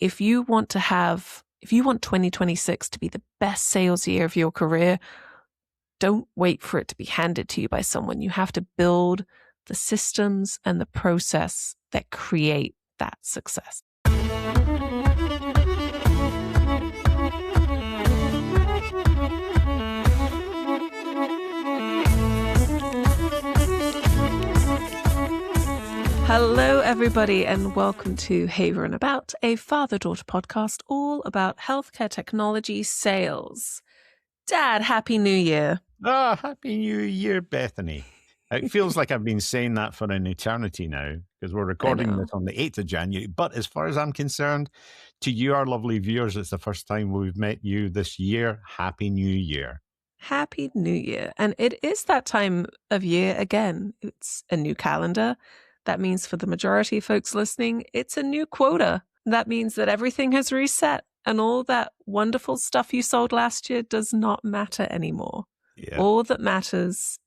if you want 2026 to be the best sales year of your career, don't wait for it to be handed to you by someone. You have to build the systems and the process that create that success. Hello, everybody, and welcome to Haverin About, a father-daughter podcast all about healthcare technology sales. Dad, Happy New Year. Happy New Year, Bethany. It feels like I've been saying that for an eternity now, because we're recording this on the 8th of January. But as far as I'm concerned, to you, our lovely viewers, it's the first time we've met you this year. Happy New Year. Happy New Year. And it is that time of year again. It's a new calendar. That means for the majority of folks listening, it's a new quota. That means that everything has reset and all that wonderful stuff you sold last year does not matter anymore. Yeah. All that matters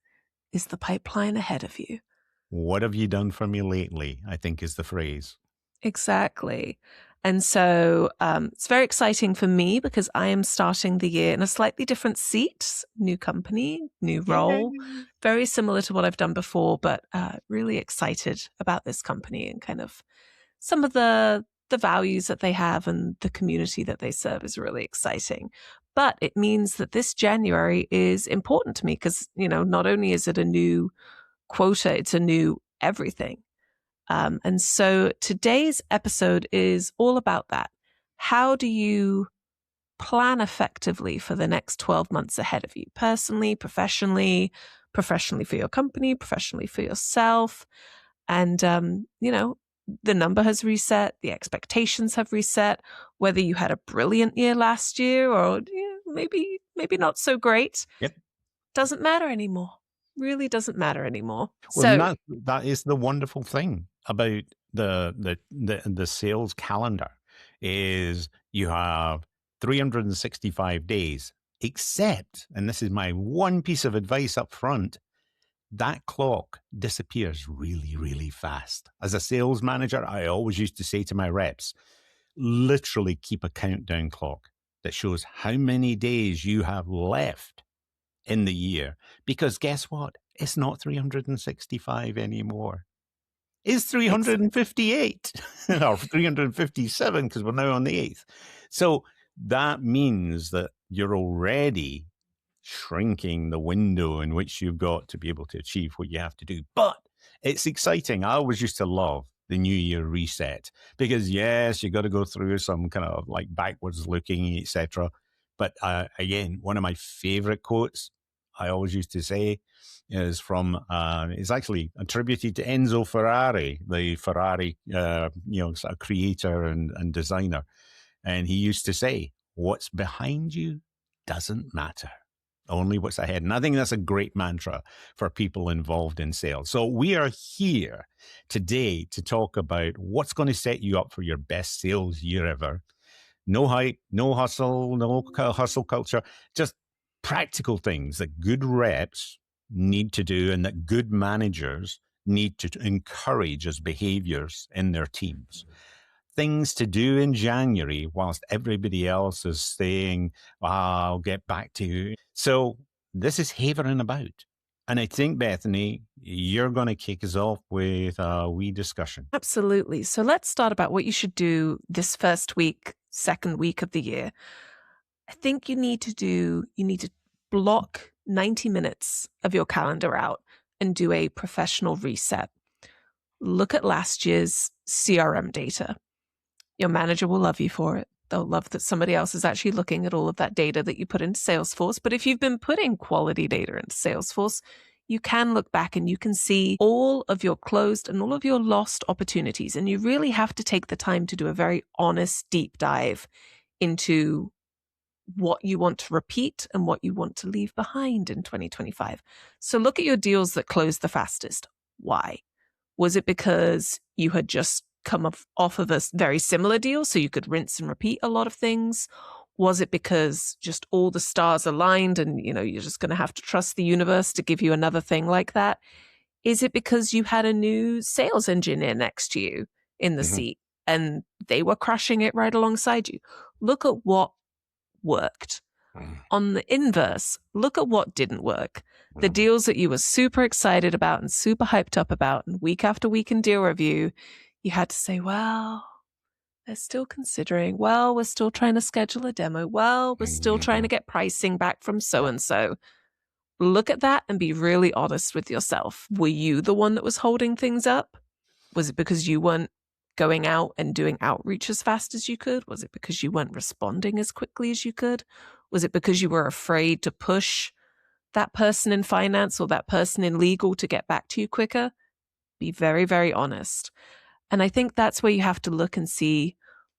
is the pipeline ahead of you. What have you done for me lately, I think is the phrase. Exactly. And so it's very exciting for me because I am starting the year in a slightly different seat, new company, new role, very similar to what I've done before, but really excited about this company and kind of some of the values that they have and the community that they serve is really exciting. But it means that this January is important to me because, not only is it a new quota, it's a new everything. And so today's episode is all about that. How do you plan effectively for the next 12 months ahead of you? Personally, professionally for your company, professionally for yourself. And, the number has reset, the expectations have reset, whether you had a brilliant year last year or maybe not so great. Yep. Doesn't matter anymore. Really doesn't matter anymore. Well, that is the wonderful thing about the sales calendar is you have 365 days, except, and this is my one piece of advice up front, that clock disappears really, really fast. As a sales manager, I always used to say to my reps, literally keep a countdown clock that shows how many days you have left in the year. Because guess what? It's not 365 anymore. It's 358 or 357 because we're now on the 8th. So that means that you're already shrinking the window in which you've got to be able to achieve what you have to do. But it's exciting. I always used to love the New Year reset because, yes, you got to go through some kind of like backwards looking, etc. But again, one of my favorite quotes I always used to say is from, it's actually attributed to Enzo Ferrari, the Ferrari, sort of creator and designer. And he used to say, what's behind you doesn't matter. Only what's ahead. And I think that's a great mantra for people involved in sales. So we are here today to talk about what's going to set you up for your best sales year ever. No hype, no hustle, no hustle culture, just practical things that good reps need to do and that good managers need to encourage as behaviors in their teams. Things to do in January whilst everybody else is saying, I'll get back to you. So this is Haverin About. And I think, Bethany, you're going to kick us off with a wee discussion. Absolutely. So let's start about what you should do this first week, second week of the year. I think you need to block 90 minutes of your calendar out and do a professional reset. Look at last year's CRM data. Your manager will love you for it. They'll love that somebody else is actually looking at all of that data that you put into Salesforce. But if you've been putting quality data into Salesforce, you can look back and you can see all of your closed and all of your lost opportunities. And you really have to take the time to do a very honest, deep dive into what you want to repeat and what you want to leave behind in 2025. So look at your deals that closed the fastest. Why? Was it because you had just come off of a very similar deal so you could rinse and repeat a lot of things? Was it because just all the stars aligned and, you're just going to have to trust the universe to give you another thing like that? Is it because you had a new sales engineer next to you in the seat and they were crushing it right alongside you. Look at what worked. On the inverse, look at what didn't work. The deals that you were super excited about and super hyped up about, and week after week in deal review, you had to say, well, they're still considering. Well, we're still trying to schedule a demo. Well, we're still trying to get pricing back from so-and-so. Look at that and be really honest with yourself. Were you the one that was holding things up? Was it because you weren't going out and doing outreach as fast as you could? Was it because you weren't responding as quickly as you could? Was it because you were afraid to push that person in finance or that person in legal to get back to you quicker? Be very, very honest. And I think that's where you have to look and see,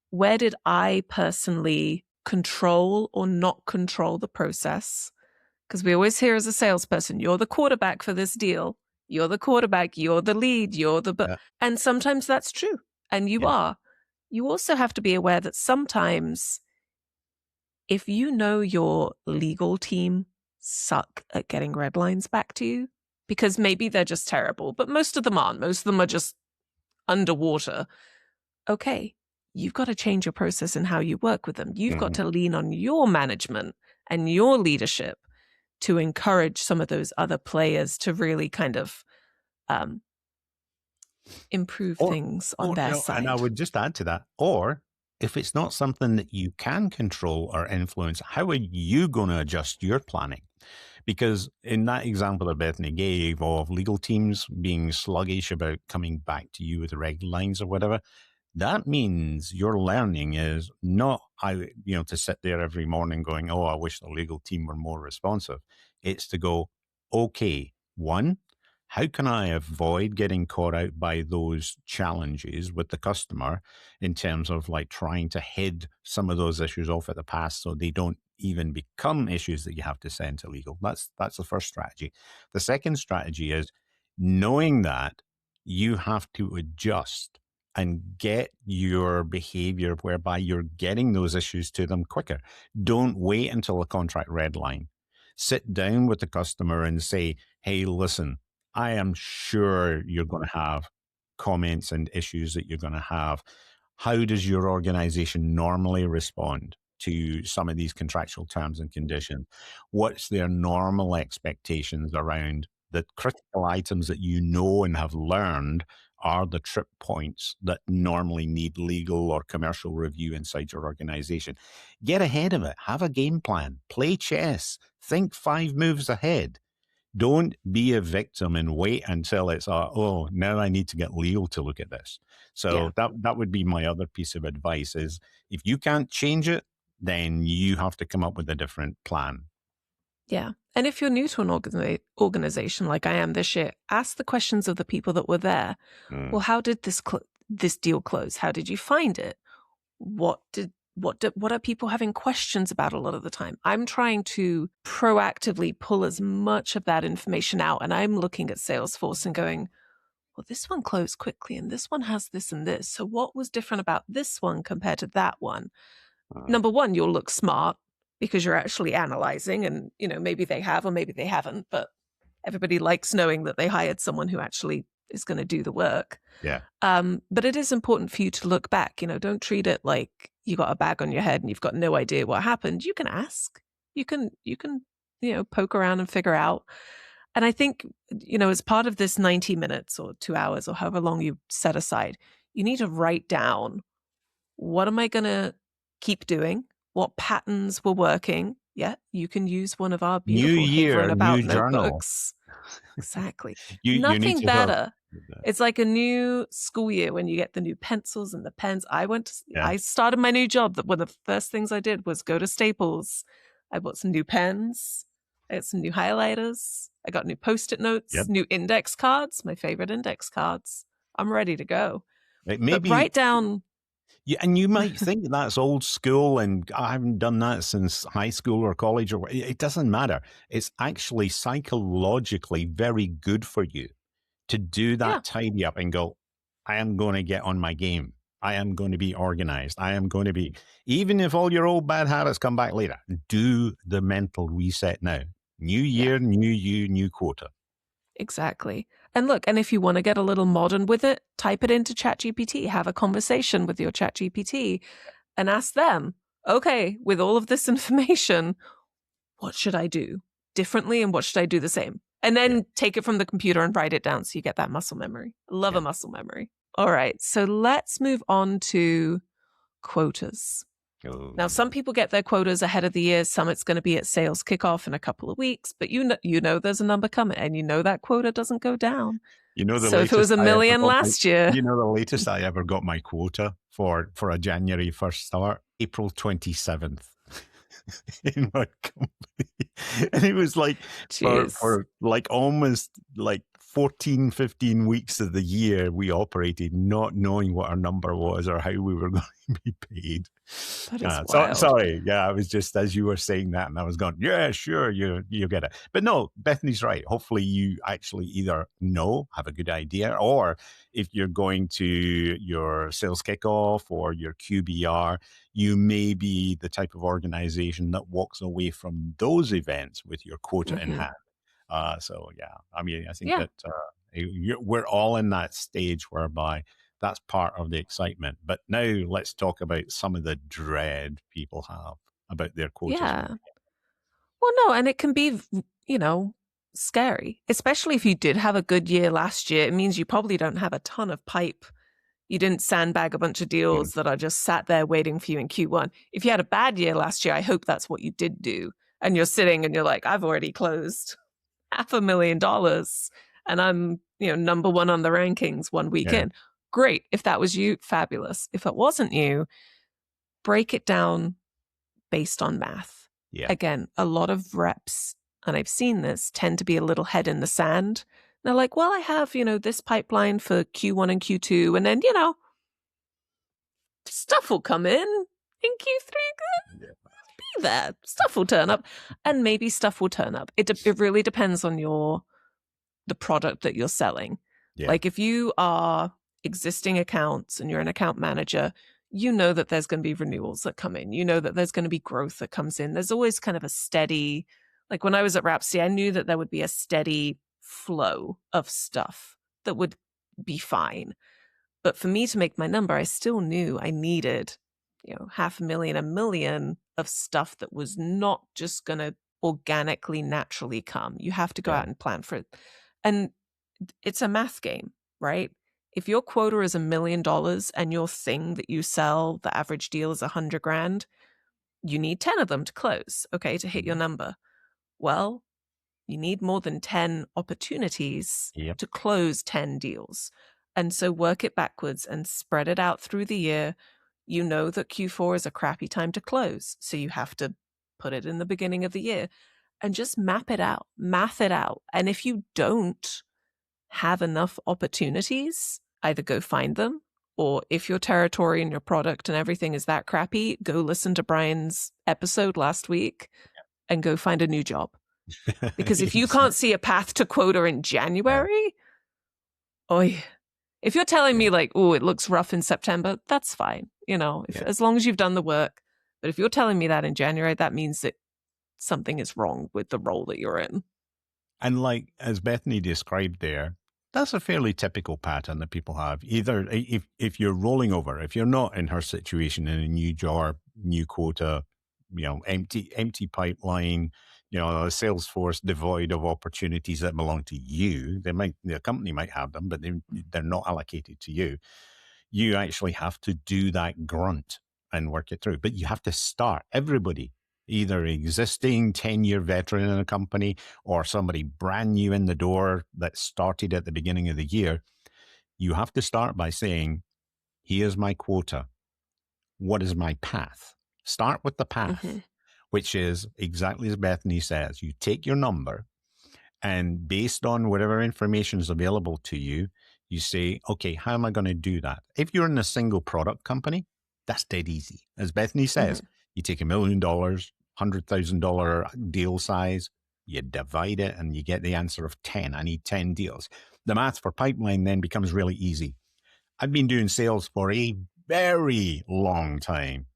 where did I personally control or not control the process? Because we always hear as a salesperson, you're the quarterback for this deal. You're the quarterback, you're the lead, you're the... Yeah. And sometimes that's true. And you are. You also have to be aware that sometimes if you know your legal team suck at getting red lines back to you, because maybe they're just terrible, but most of them aren't. Most of them are just underwater. Okay, you've got to change your process and how you work with them. You've got to lean on your management and your leadership to encourage some of those other players to really kind of improve things on their side. And I would just add to that, or if it's not something that you can control or influence, how are you going to adjust your planning? Because in that example that Bethany gave of legal teams being sluggish about coming back to you with the red lines or whatever, that means your learning is not, to sit there every morning going, oh, I wish the legal team were more responsive. It's to go, okay, one, how can I avoid getting caught out by those challenges with the customer in terms of like trying to head some of those issues off at the pass so they don't even become issues that you have to send to legal? That's the first strategy. The second strategy is knowing that you have to adjust and get your behavior whereby you're getting those issues to them quicker. Don't wait until a contract red line. Sit down with the customer and say, hey, listen, I am sure you're going to have comments and issues that you're going to have. How does your organization normally respond to some of these contractual terms and conditions? What's their normal expectations around the critical items that you know and have learned are the trip points that normally need legal or commercial review inside your organization? Get ahead of it. Have a game plan. Play chess. Think 5 moves ahead. Don't be a victim and wait until it's, now I need to get legal to look at this. So that would be my other piece of advice is if you can't change it, then you have to come up with a different plan. Yeah. And if you're new to an organization like I am this year, ask the questions of the people that were there. Well, how did this deal close? How did you find it? What are people having questions about a lot of the time? I'm trying to proactively pull as much of that information out, and I'm looking at Salesforce and going, well, this one closed quickly and this one has this and this. So what was different about this one compared to that one? Number one, you'll look smart because you're actually analyzing, and maybe they have or maybe they haven't, but everybody likes knowing that they hired someone who actually is going to do the work. Yeah. But it is important for you to look back. Don't treat it like you got a bag on your head and you've got no idea what happened. You can ask. You can poke around and figure out. And I think, as part of this 90 minutes or 2 hours or however long you set aside, you need to write down, what am I going to keep doing? What patterns were working? Yeah, you can use one of our beautiful New year, Haverin About new journal. notebooks. Exactly. You Nothing need to better. It's like a new school year when you get the new pencils and the pens. I started my new job. That one of the first things I did was go to Staples. I bought some new pens. I got some new highlighters. I got new Post-it notes, new index cards, my favorite index cards. I'm ready to go. But write down. Yeah, and you might think that's old school and I haven't done that since high school or college or it doesn't matter. It's actually psychologically very good for you to do that tidy up and go, I am going to get on my game. I am going to be organized. I am going to be, even if all your old bad habits come back later, do the mental reset now. New year, new you, new quota. Exactly. And look, and if you want to get a little modern with it, type it into ChatGPT, have a conversation with your ChatGPT and ask them, okay, with all of this information, what should I do differently and what should I do the same? And Yeah. then take it from the computer and write it down so you get that muscle memory. Love Yeah. a muscle memory. All right, so let's move on to quotas. Oh, Now, some people get their quotas ahead of the year. Some it's going to be at sales kickoff in a couple of weeks, but you know there's a number coming, and you know that quota doesn't go down. you know the So if it was latest a I ever million got my, last year, you know the latest I ever got my quota for a January 1st start, April 27th. In my company, and it was like jeez, for like almost like 14, 15 weeks of the year we operated not knowing what our number was or how we were going to be paid. that is So wild. sorry, yeah, I was just as you were saying that, and I was going, yeah, sure, you get it. But no, Bethany's right. Hopefully, you actually either have a good idea, or if you're going to your sales kickoff or your QBR, you may be the type of organization that walks away from those events with your quota in hand. So yeah, I mean, I think Yeah, that we're all in that stage whereby that's part of the excitement. But now let's talk about some of the dread people have about their quotas. yeah. Well, no, and it can be, scary, especially if you did have a good year last year. It means you probably don't have a ton of pipe. You didn't sandbag a bunch of Mm. deals that are just sat there waiting for you in Q1. If you had a bad year last year, I hope that's what you did do. And you're sitting and you're like, I've already closed $500,000 and I'm, number one on the rankings one week Yeah, in. Great. If that was you, fabulous. If it wasn't you, break it down based on math. yeah, Again, a lot of reps, and I've seen this, tend to be a little head in the sand. They're like, well, I have, this pipeline for Q1 and Q2, and then, stuff will come in Q3. yeah, Be there. Stuff will turn up, and maybe stuff will turn up. It really depends on the product that you're selling. yeah, Like if you are existing accounts and you're an account manager, you know that there's going to be renewals that come in. You know that there's going to be growth that comes in. There's always kind of a steady, like when I was at Rhapsody, I knew that there would be a steady flow of stuff that would be fine. But for me to make my number, I still knew I needed, 500,000, 1 million of stuff that was not just going to organically, naturally come. You have to go yeah, out and plan for it. And it's a math game, right? If your quota is $1 million and your thing that you sell, the average deal is 100 grand, you need 10 of them to close, okay, to hit your number. Well, you need more than 10 opportunities yep. to close 10 deals. And so work it backwards and spread it out through the year. You know that Q4 is a crappy time to close. So you have to put it in the beginning of the year and just map it out, math it out. And if you don't have enough opportunities, either go find them, or if your territory and your product and everything is that crappy, go listen to Brian's episode last week and go find a new job. Because if you can't see a path to quota in January, if you're telling me like, oh, it looks rough in September, that's fine. As long as you've done the work. But if you're telling me that in January, that means that something is wrong with the role that you're in. And like as Bethany described there, that's a fairly typical pattern that people have. Either if you're rolling over, if you're not in her situation in a new job, new quota, empty pipeline, a sales force devoid of opportunities that belong to you. The company might have them, but they're not allocated to you. You actually have to do that grunt and work it through. But you have to start. Everybody, either existing 10-year veteran in a company or somebody brand new in the door that started at the beginning of the year, you have to start by saying, here's my quota. What is my path? Start with the path, which is exactly as Bethany says. You take your number, and based on whatever information is available to you, you say, okay, how am I going to do that? If you're in a single product company, that's dead easy. As Bethany says, you take $1 million, $100,000 deal size, you divide it, and you get the answer of 10. I need 10 deals. The math for pipeline then becomes really easy. I've been doing sales for a very long time.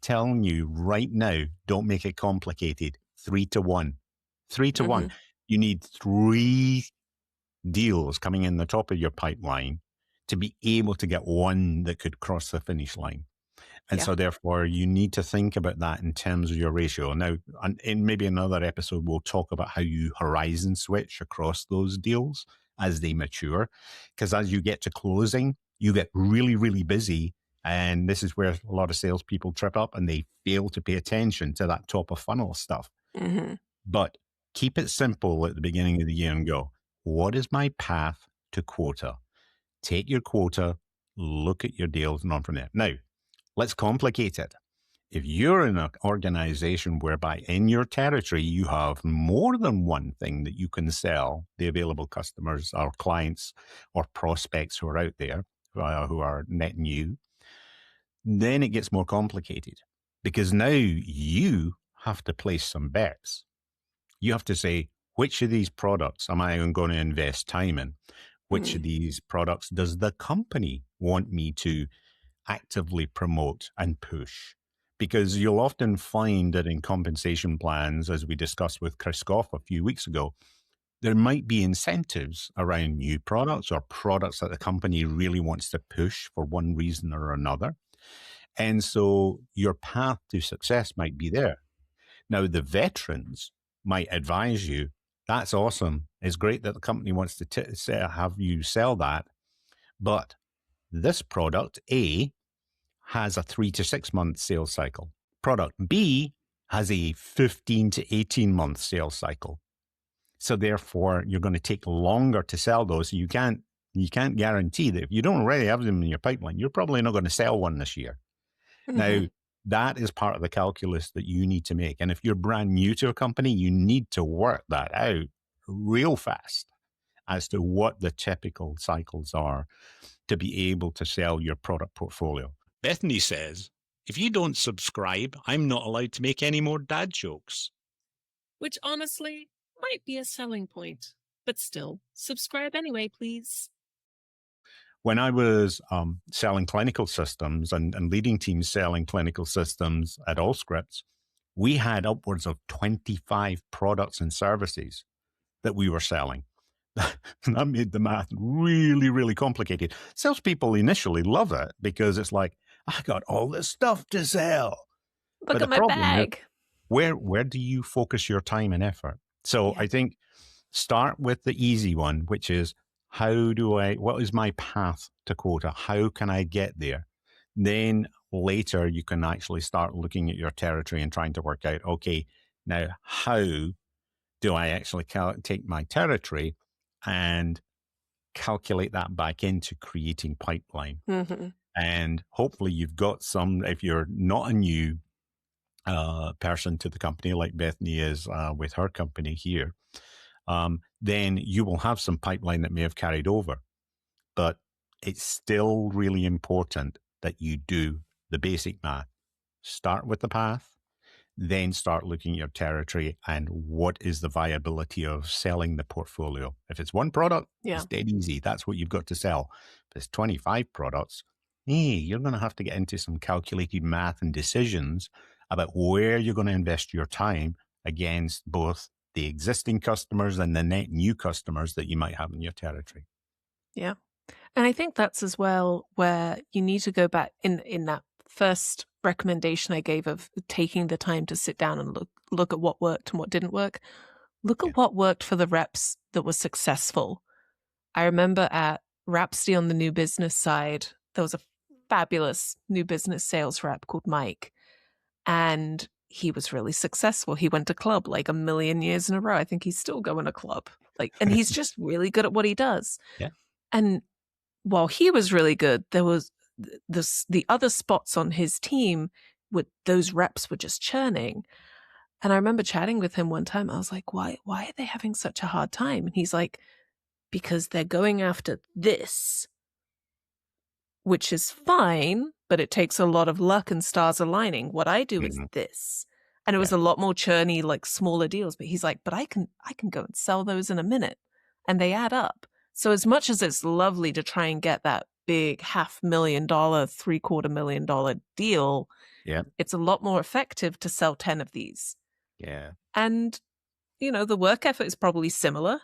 Telling you right now, don't make it complicated. 3 to 1. 3 to 1. You need 3 deals coming in the top of your pipeline to be able to get one that could cross the finish line. And Yeah. so therefore you need to think about that in terms of your ratio. Now, in maybe another episode, we'll talk about how you horizon switch across those deals as they mature. Because as you get to closing, you get really, really busy. And this is where a lot of salespeople trip up and they fail to pay attention to that top of funnel stuff. Mm-hmm. But keep it simple at the beginning of the year and go, what is my path to quota? Take your quota, look at your deals, and on from there. Now, let's complicate it. If you're in an organization whereby in your territory you have more than one thing that you can sell the available customers or clients or prospects who are out there who are net new, then it gets more complicated because now you have to place some bets. You have to say, which of these products am I going to invest time in? Which of these products does the company want me to actively promote and push? Because you'll often find that in compensation plans, as we discussed with Chris Goff a few weeks ago, there might be incentives around new products or products that the company really wants to push for one reason or another. And so your path to success might be there. Now, the veterans might advise you, that's awesome. It's great that the company wants to have you sell that. But this product, A, has a 3 to 6 month sales cycle. Product B has a 15 to 18 month sales cycle. So therefore, you're going to take longer to sell those. You can't guarantee that if you don't already have them in your pipeline, you're probably not going to sell one this year. Mm-hmm. Now, that is part of the calculus that you need to make. And if you're brand new to a company, you need to work that out real fast as to what the typical cycles are to be able to sell your product portfolio. Bethany says, if you don't subscribe, I'm not allowed to make any more dad jokes. Which honestly might be a selling point. But still, subscribe anyway, please. When I was selling clinical systems and leading teams selling clinical systems at Allscripts, we had upwards of 25 products and services that we were selling. That made the math really, really complicated. Salespeople initially love it because it's like, I got all this stuff to sell. Look at my bag. Where do you focus your time and effort? So I think start with the easy one, which is what is my path to quota? How can I get there? Then later you can actually start looking at your territory and trying to work out, okay, now how do I actually take my territory and calculate that back into creating pipeline? Mm-hmm. And hopefully you've got some, if you're not a new person to the company like Bethany is with her company here, then you will have some pipeline that may have carried over. But it's still really important that you do the basic math. Start with the path, then start looking at your territory and what is the viability of selling the portfolio. If it's one product, it's dead easy. That's what you've got to sell. If it's 25 products, you're going to have to get into some calculated math and decisions about where you're going to invest your time against both the existing customers and the net new customers that you might have in your territory. Yeah. And I think that's as well where you need to go back in that first recommendation I gave of taking the time to sit down and look at what worked and what didn't work. Look at what worked for the reps that were successful. I remember at Rhapsody on the new business side, there was a fabulous new business sales rep called Mike. And he was really successful. He went to club like 1 million years in a row. I think he's still going to club. And he's just really good at what he does. Yeah. And while he was really good, there was the other spots on his team with those reps were just churning. And I remember chatting with him one time. I was like, why are they having such a hard time? And he's like, because they're going after this, which is fine, but it takes a lot of luck and stars aligning. What I do is this. And it was a lot more churny, like smaller deals. But he's like, but I can go and sell those in a minute. And they add up. So as much as it's lovely to try and get that big $500,000, $750,000 deal, it's a lot more effective to sell 10 of these. Yeah. And, the work effort is probably similar.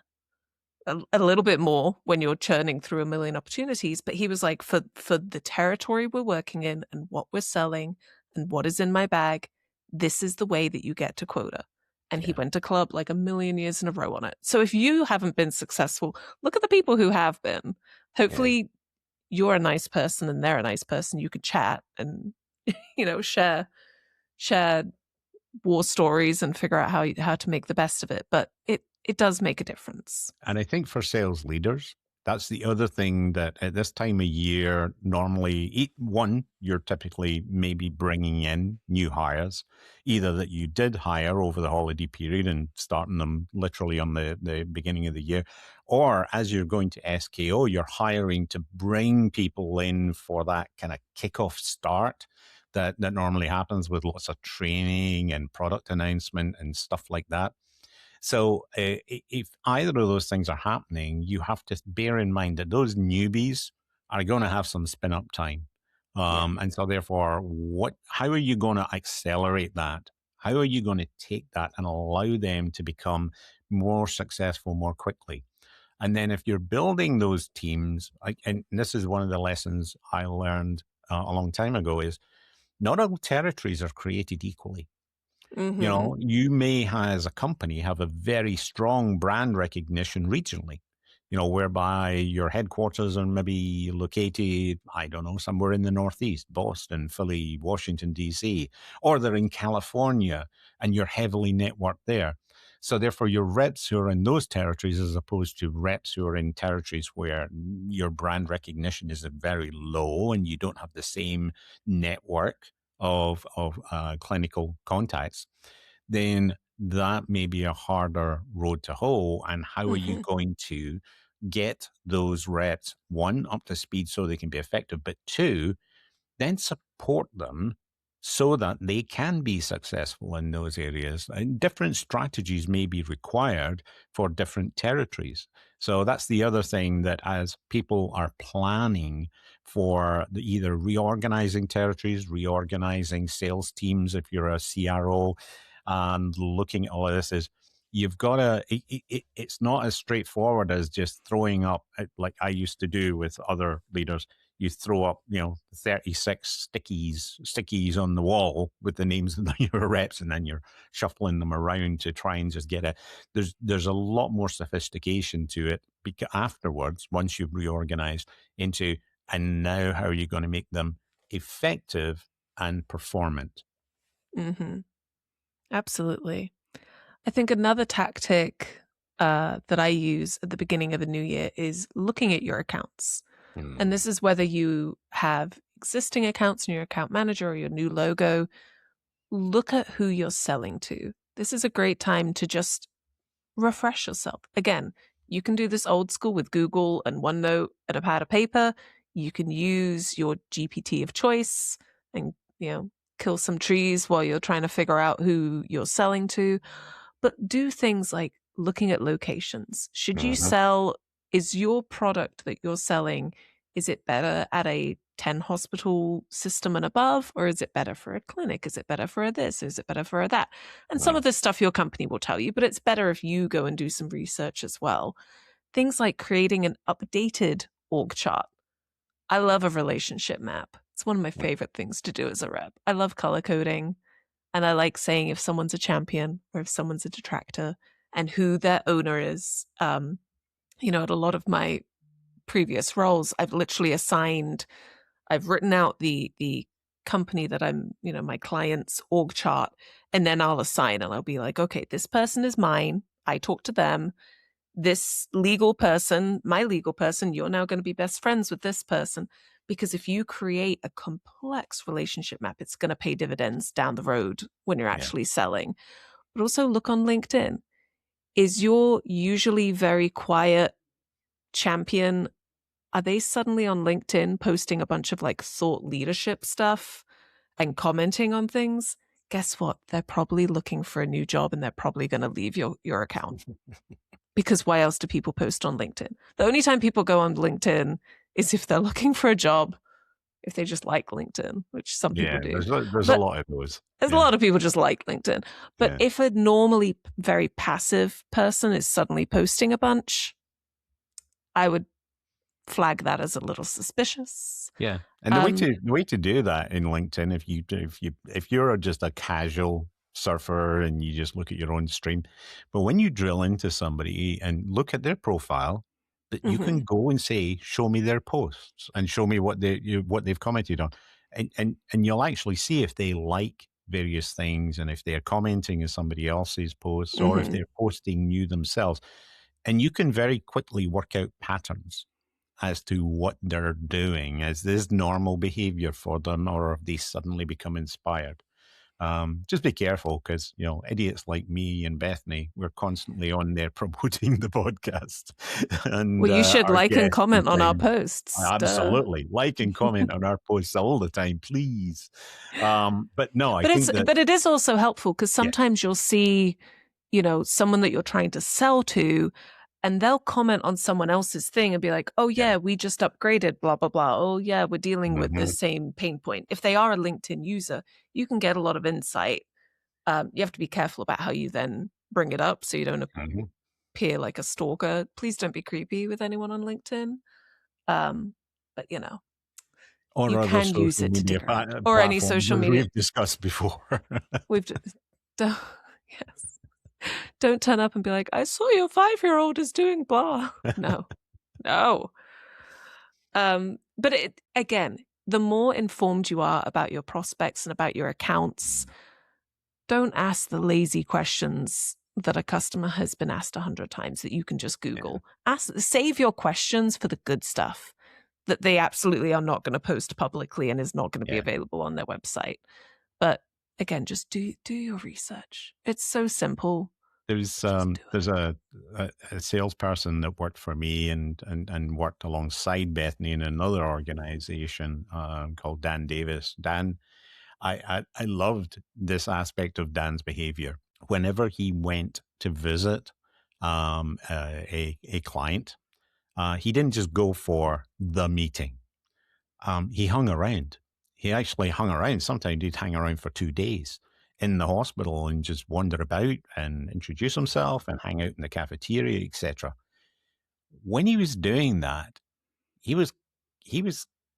a little bit more when you're churning through a million opportunities. But he was like, for the territory we're working in and what we're selling and what is in my bag, this is the way that you get to quota. And he Yeah. went to club like a million years in a row on it. So if you haven't been successful, look at the people who have been. Hopefully you're a nice person and they're a nice person. You could chat and, share war stories and figure out how to make the best of it. But it does make a difference. And I think for sales leaders, that's the other thing that at this time of year, normally, one, you're typically maybe bringing in new hires, either that you did hire over the holiday period and starting them literally on the beginning of the year, or as you're going to SKO, you're hiring to bring people in for that kind of kickoff start that normally happens with lots of training and product announcement and stuff like that. So if either of those things are happening, you have to bear in mind that those newbies are going to have some spin up time. And so therefore, how are you going to accelerate that? How are you going to take that and allow them to become more successful more quickly? And then if you're building those teams, and this is one of the lessons I learned a long time ago, is not all territories are created equally. Mm-hmm. You may, as a company, have a very strong brand recognition regionally, whereby your headquarters are maybe located, I don't know, somewhere in the Northeast, Boston, Philly, Washington, D.C., or they're in California and you're heavily networked there. So therefore, your reps who are in those territories, as opposed to reps who are in territories where your brand recognition is very low and you don't have the same network of clinical contacts, then that may be a harder road to hoe. And how are you going to get those reps, one, up to speed so they can be effective, but two, then support them so that they can be successful in those areas. And different strategies may be required for different territories. So that's the other thing, that as people are planning for either reorganizing territories, reorganizing sales teams, if you're a CRO, and looking at all of this, is you've got to, it's not as straightforward as just throwing up, like I used to do with other leaders. You throw up, 36 stickies on the wall with the names of your reps, and then you're shuffling them around to try and just get it. There's a lot more sophistication to it afterwards, once you've reorganized into, and now how are you going to make them effective and performant? Mm-hmm. Absolutely. I think another tactic that I use at the beginning of a new year is looking at your accounts. And this is whether you have existing accounts in your account manager or your new logo. Look at who you're selling to. This is a great time to just refresh yourself. Again, you can do this old school with Google and OneNote and a pad of paper. You can use your GPT of choice and, kill some trees while you're trying to figure out who you're selling to. But do things like looking at locations. Should you sell, is your product that you're selling, is it better at a 10 hospital system and above, or is it better for a clinic? Is it better for a this? Is it better for a that? And some of this stuff your company will tell you, but it's better if you go and do some research as well. Things like creating an updated org chart. I love a relationship map. It's one of my favorite things to do as a rep. I love color coding. And I like saying if someone's a champion or if someone's a detractor and who their owner is. At a lot of my previous roles, I've literally I've written out the company that I'm, my client's org chart, and then I'll assign and I'll be like, okay, this person is mine. I talk to them. This legal person, my legal person, you're now going to be best friends with this person. Because if you create a complex relationship map, it's going to pay dividends down the road when you're actually selling. But also look on LinkedIn. Is your usually very quiet champion, are they suddenly on LinkedIn posting a bunch of like thought leadership stuff and commenting on things? Guess what? They're probably looking for a new job and they're probably going to leave your account. Because why else do people post on LinkedIn? The only time people go on LinkedIn is if they're looking for a job, if they just like LinkedIn, which some people do. There's a lot of those. There's a lot of people just like LinkedIn. But if a normally very passive person is suddenly posting a bunch, I would flag that as a little suspicious. Yeah, and the way to do that in LinkedIn, if you're just a casual surfer and you just look at your own stream, but when you drill into somebody and look at their profile, that you can go and say, "Show me their posts and show me what they've commented on," and you'll actually see if they like various things and if they're commenting on somebody else's posts or if they're posting new themselves, and you can very quickly work out patterns as to what they're doing. Is this normal behavior for them, or have they suddenly become inspired? Just be careful because, idiots like me and Bethany, we're constantly on there promoting the podcast. And well, you should our like and guests comment on our things. posts. Absolutely. Like and comment on our posts all the time, please. But no, I think that... But it is also helpful because sometimes you'll see, someone that you're trying to sell to, and they'll comment on someone else's thing and be like, oh, yeah, we just upgraded, blah, blah, blah. Oh, yeah, we're dealing with the same pain point. If they are a LinkedIn user, you can get a lot of insight. You have to be careful about how you then bring it up so you don't appear like a stalker. Please don't be creepy with anyone on LinkedIn. But, or you other can social use it to media dig around. Or platforms any social that media. we've discussed before. Yes. Don't turn up and be like, I saw your 5-year-old is doing blah. No. But again, the more informed you are about your prospects and about your accounts, don't ask the lazy questions that a customer has been asked 100 times that you can just Google. Save your questions for the good stuff that they absolutely are not going to post publicly and is not going to be available on their website. But again, just do your research. It's so simple. There's a salesperson that worked for me and worked alongside Bethany in another organization called Dan Davis. Dan, I loved this aspect of Dan's behavior. Whenever he went to visit a client, he didn't just go for the meeting. He hung around. He actually hung around. Sometimes he'd hang around for 2 days in the hospital and just wander about and introduce himself and hang out in the cafeteria, etc. When he was doing that, he was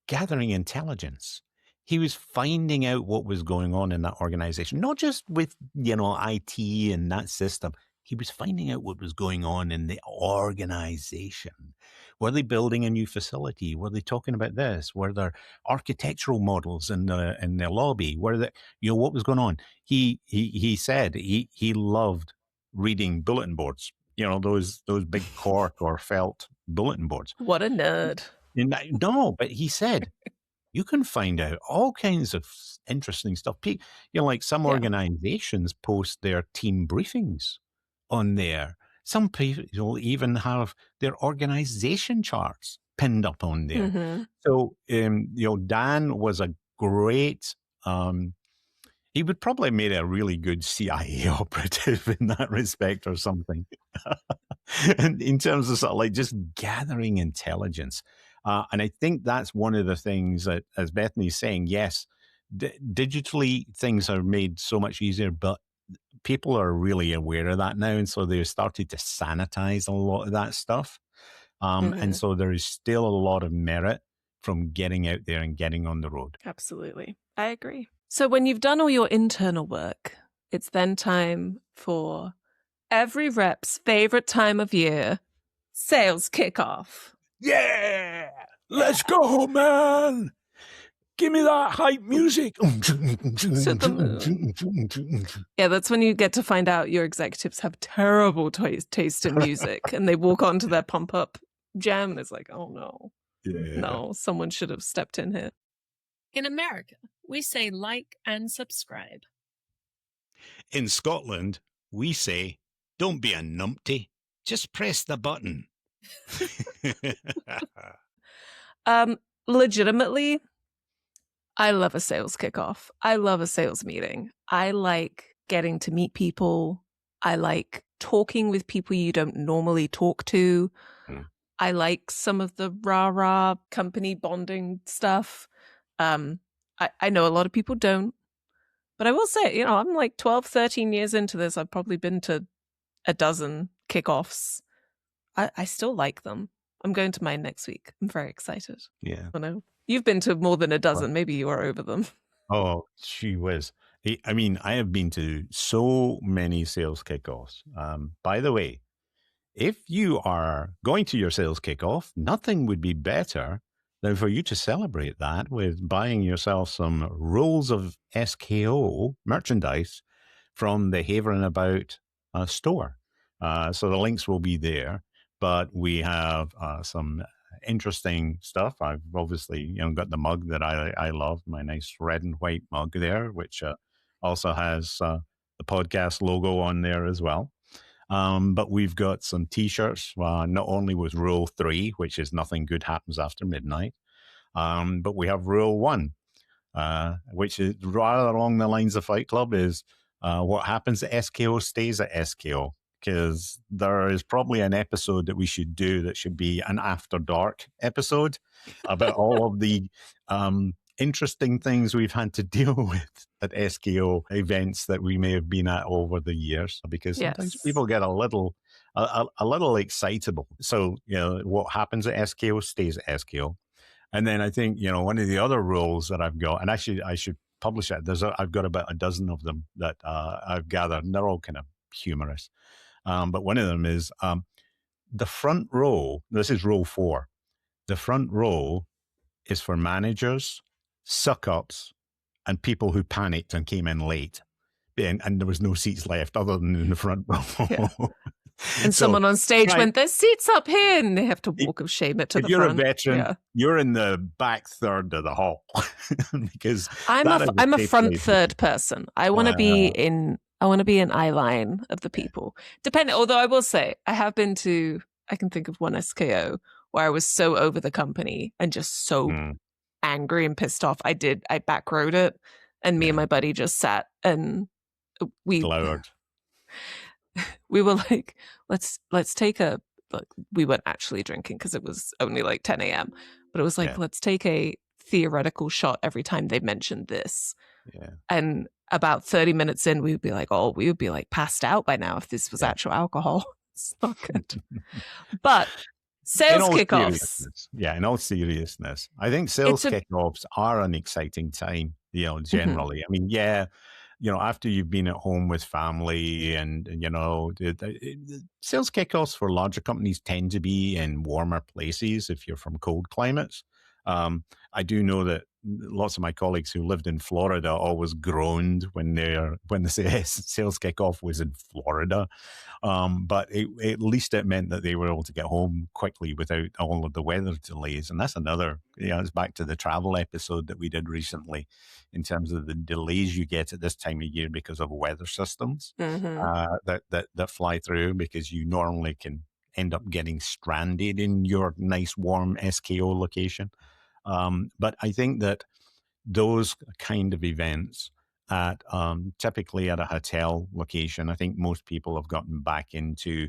gathering intelligence. He was finding out what was going on in that organization, not just with, IT and that system. He was finding out what was going on in the organization. Were they building a new facility? Were they talking about this? Were there architectural models in the lobby? Were there, what was going on? He said he loved reading bulletin boards. Those big cork or felt bulletin boards. What a nerd. No, but he said, you can find out all kinds of interesting stuff. Like some organizations post their team briefings on there. Some people even have their organization charts pinned up on there. So, Dan was a great, he would probably have made a really good CIA operative in that respect or something. And in terms of sort of like just gathering intelligence. And I think that's one of the things that, as Bethany's saying, yes, digitally things are made so much easier, but people are really aware of that now. And so they've started to sanitize a lot of that stuff. And so there is still a lot of merit from getting out there and getting on the road. Absolutely. I agree. So when you've done all your internal work, it's then time for every rep's favorite time of year, sales kickoff. Yeah! Let's go, man! Give me that hype music. Yeah, that's when you get to find out your executives have terrible taste in music and they walk onto their pump up jam and it's like, oh no. Yeah. No, someone should have stepped in here. In America, we say like and subscribe. In Scotland, we say, don't be a numpty, just press the button. Legitimately, I love a sales kickoff. I love a sales meeting. I like getting to meet people. I like talking with people you don't normally talk to. I like some of the rah-rah company bonding stuff. I know a lot of people don't. But I will say, I'm like 12, 13 years into this. I've probably been to a dozen kickoffs. I still like them. I'm going to mine next week. I'm very excited. Yeah. I know. You've been to more than a dozen. Maybe you are over them. Oh, she whiz. I mean, I have been to so many sales kickoffs. By the way, if you are going to your sales kickoff, nothing would be better than for you to celebrate that with buying yourself some rolls of SKO merchandise from the Haverin About store. So the links will be there, but we have some interesting stuff. I've obviously got the mug that I love, my nice red and white mug there, which also has the podcast logo on there as well. But we've got some T-shirts, not only with Rule 3, which is nothing good happens after midnight, but we have Rule 1, which is rather along the lines of Fight Club, is what happens at SKO stays at SKO. Because there is probably an episode that we should do that should be an After Dark episode about all of the interesting things we've had to deal with at SKO events that we may have been at over the years, because sometimes people get a little excitable. So, what happens at SKO stays at SKO. And then I think, one of the other rules that I've got, and actually I should publish it. I've got about a dozen of them that I've gathered, and they're all kind of humorous. But one of them is the front row. This is row 4. The front row is for managers, suck-ups, and people who panicked and came in late. And there was no seats left other than in the front row. Yeah. And so, someone on stage went, there's seats up here, and they have to walk of shame it to the front. If you're a veteran, you're in the back third of the hall. Because I'm a front third person. I want to be in eye line of the people. Although I will say, I can think of one SKO where I was so over the company and just so angry and pissed off. I backrowed it, and me and my buddy just sat and we glowered. We were like, let's take we weren't actually drinking because it was only like 10 a.m. But it was like, let's take a theoretical shot every time they mentioned this. Yeah. And about 30 minutes in, we would be like passed out by now if this was actual alcohol. It's not good. But sales kickoffs. In all seriousness, I think sales kickoffs are an exciting time, generally. Mm-hmm. I mean, after you've been at home with family and, the sales kickoffs for larger companies tend to be in warmer places if you're from cold climates. I do know that lots of my colleagues who lived in Florida always groaned when the sales kickoff was in Florida. But at least it meant that they were able to get home quickly without all of the weather delays. And that's another, it's back to the travel episode that we did recently in terms of the delays you get at this time of year because of weather systems that fly through, because you normally can end up getting stranded in your nice warm SKO location. But I think that those kind of events at typically at a hotel location, I think most people have gotten back into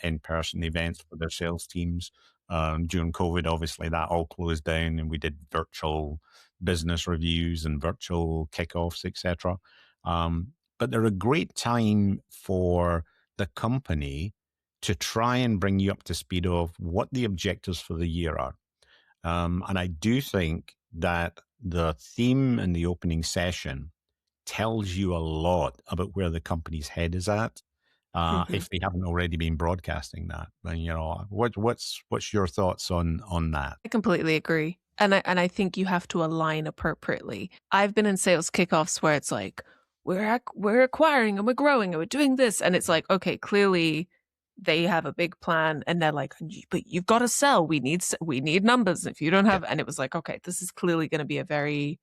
in-person events for their sales teams. During COVID, obviously that all closed down, and we did virtual business reviews and virtual kickoffs, etc. But they're a great time for the company to try and bring you up to speed of what the objectives for the year are. And I do think that the theme in the opening session tells you a lot about where the company's head is at, if they haven't already been broadcasting that. And what's your thoughts on that? I completely agree, and I think you have to align appropriately. I've been in sales kickoffs where it's like we're acquiring and we're growing and we're doing this, and it's like, okay, clearly they have a big plan, and they're like, but you've got to sell. We need numbers. If you don't have, and it was like, okay, this is clearly going to be a very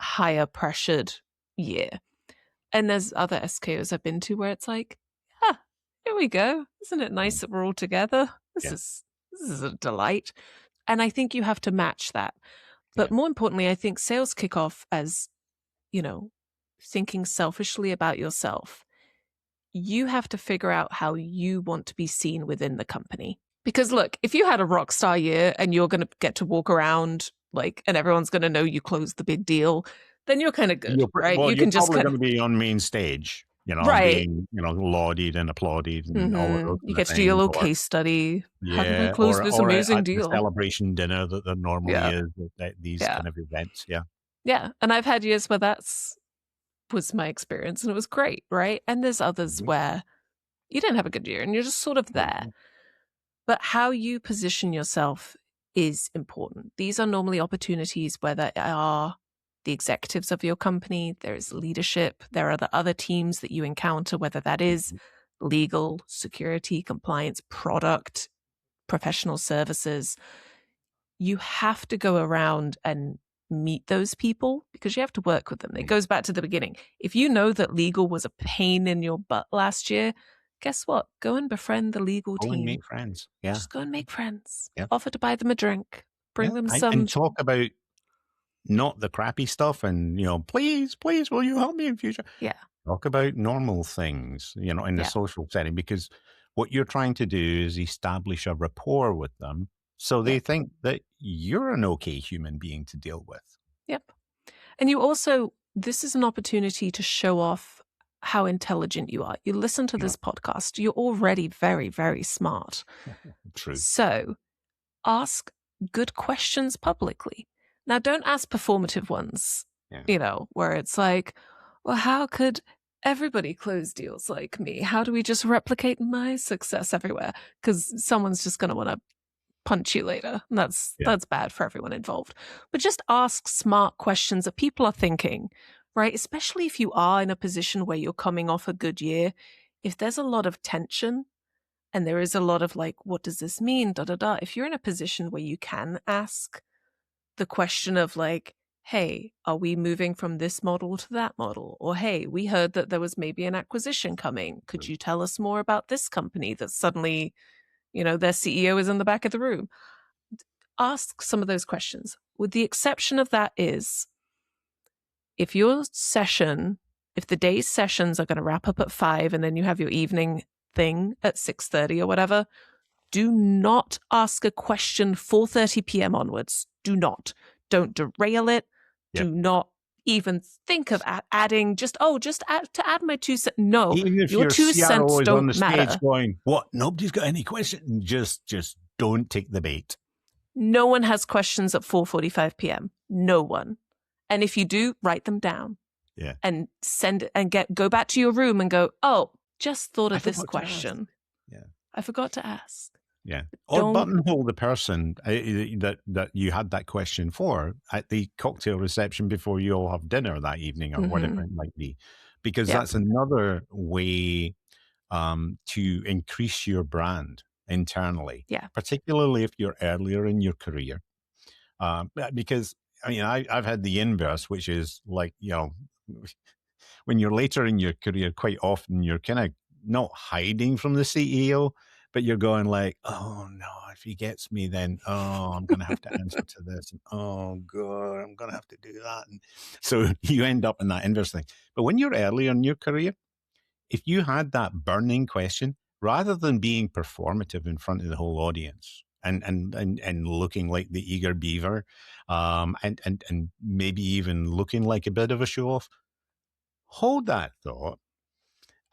higher pressured year. And there's other SKOs I've been to where it's like, here we go. Isn't it nice that we're all together? This is a delight. And I think you have to match that. But more importantly, I think sales kickoff, as thinking selfishly about yourself, you have to figure out how you want to be seen within the company. Because look, if you had a rock star year and you're going to get to walk around and everyone's going to know you closed the big deal, then you're kind of good, right? Well, you're probably going to be on main stage. Right. being, lauded and applauded and all of those You kind of get to do your things. little Or case study. How did I yeah, close this or amazing at the deal? celebration dinner that there normally Yeah. is at these Yeah. kind of events. Yeah. Yeah. And I've had years where was my experience and it was great, right? And there's others Mhm. where you didn't have a good year and you're just sort of there. Mhm. But how you position yourself is important. These are normally opportunities where there are the executives of your company, there is leadership, there are the other teams that you encounter, whether that is legal, security, compliance, product, professional services. You have to go around and meet those people because you have to work with them. It goes back to the beginning. If you know that legal was a pain in your butt last year, guess what? Go and befriend the legal Go and team. make friends. Yeah. Just go and make friends. Yeah. Offer to buy them a drink. Bring Yeah. them And some. talk about not the crappy stuff and, please, will you help me in future? Yeah. Talk about normal things, in the Yeah. social setting, because what you're trying to do is establish a rapport with them so they Yeah. think that you're an okay human being to deal with. Yep. And this is an opportunity to show off how intelligent you are. You listen to this podcast, you're already very, very smart. True. So ask good questions publicly. Now, don't ask performative ones, where it's like, well, how could everybody close deals like me? How do we just replicate my success everywhere? Because someone's just going to want to punch you later. And that's bad for everyone involved. But just ask smart questions that people are thinking, right? Especially if you are in a position where you're coming off a good year. If there's a lot of tension, and there is a lot of like, what does this mean? Da, da, da. If you're in a position where you can ask the question of like, hey, are we moving from this model to that model? Or, hey, we heard that there was maybe an acquisition coming. Could you tell us more about this company that suddenly, their CEO is in the back of the room? Ask some of those questions. With the exception of that is, if the day's sessions are going to wrap up at 5 and then you have your evening thing at 6:30 or whatever, do not ask a question 4:30 p.m. onwards. Do not. Don't derail it. Do not even think of adding to add my 2 cents. No, Even if your your 2 cents CRO is on the don't matter. stage going, what? Nobody's got any questions. Just don't take the bait. No one has questions at 4:45 p.m. No one. And if you do, write them down. Yeah. And send it and go back to your room and go, oh, just thought of this forgot to ask. question. Yeah. I forgot to ask. Yeah. Or buttonhole the person that you had that question for at the cocktail reception before you all have dinner that evening or whatever it might be. Because that's another way to increase your brand internally. Yeah. Particularly if you're earlier in your career. Because, I've had the inverse, which is like, when you're later in your career, quite often you're kind of not hiding from the CEO, but you're going like, oh no, if he gets me, then, I'm going to have to answer to this. And, oh God, I'm going to have to do that. And so you end up in that inverse thing. But when you're earlier in your career, if you had that burning question, rather than being performative in front of the whole audience and looking like the eager beaver, and maybe even looking like a bit of a show off, hold that thought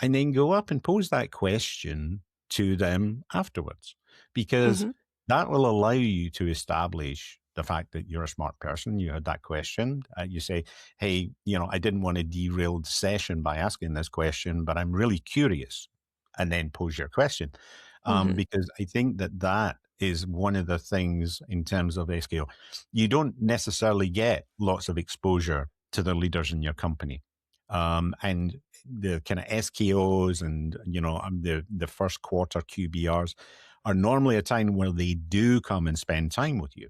and then go up and pose that question to them afterwards, because that will allow you to establish the fact that you're a smart person. You had that question. You say, hey, I didn't want to derail the session by asking this question, but I'm really curious. And then pose your question. Because I think that is one of the things in terms of SKO. You don't necessarily get lots of exposure to the leaders in your company. And the kind of SKOs and, the first quarter QBRs are normally a time where they do come and spend time with you.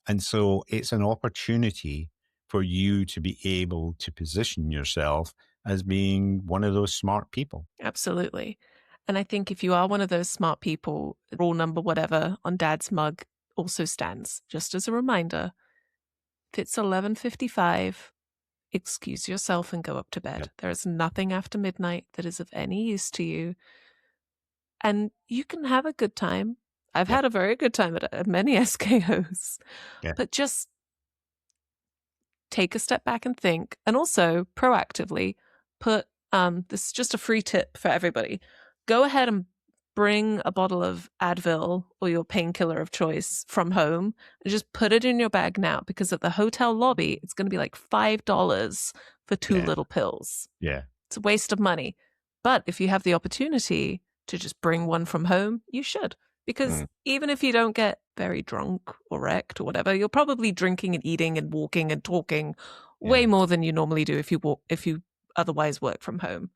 And so it's an opportunity for you to be able to position yourself as being one of those smart people. Absolutely. And I think if you are one of those smart people, rule number whatever on Dad's mug also stands. Just as a reminder, if it's 11:55, excuse yourself and go up to bed. Yep. There is nothing after midnight that is of any use to you. And you can have a good time. I've had a very good time at many SKOs. But just take a step back and think, and also proactively put this is just a free tip for everybody. Go ahead and bring a bottle of Advil or your painkiller of choice from home and just put it in your bag now, because at the hotel lobby, it's going to be like $5 for 2 Yeah. little pills. Yeah. It's a waste of money. But if you have the opportunity to just bring one from home, you should. Because even if you don't get very drunk or wrecked or whatever, you're probably drinking and eating and walking and talking way more than you normally do if you otherwise work from home.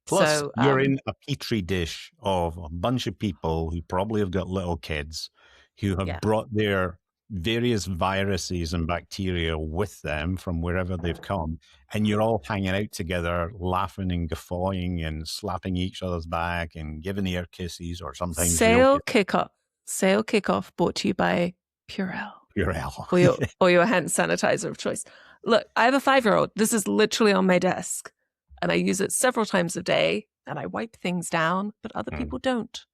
Plus, So you're in a petri dish of a bunch of people who probably have got little kids who have brought their various viruses and bacteria with them from wherever they've come. And you're all hanging out together, laughing and guffawing and slapping each other's back and giving air kisses or sometimes real kisses. Sale Kickoff brought to you by Purell. Purell. or your hand sanitizer of choice. Look, I have a 5-year-old. This is literally on my desk. And I use it several times a day, and I wipe things down, but other people don't.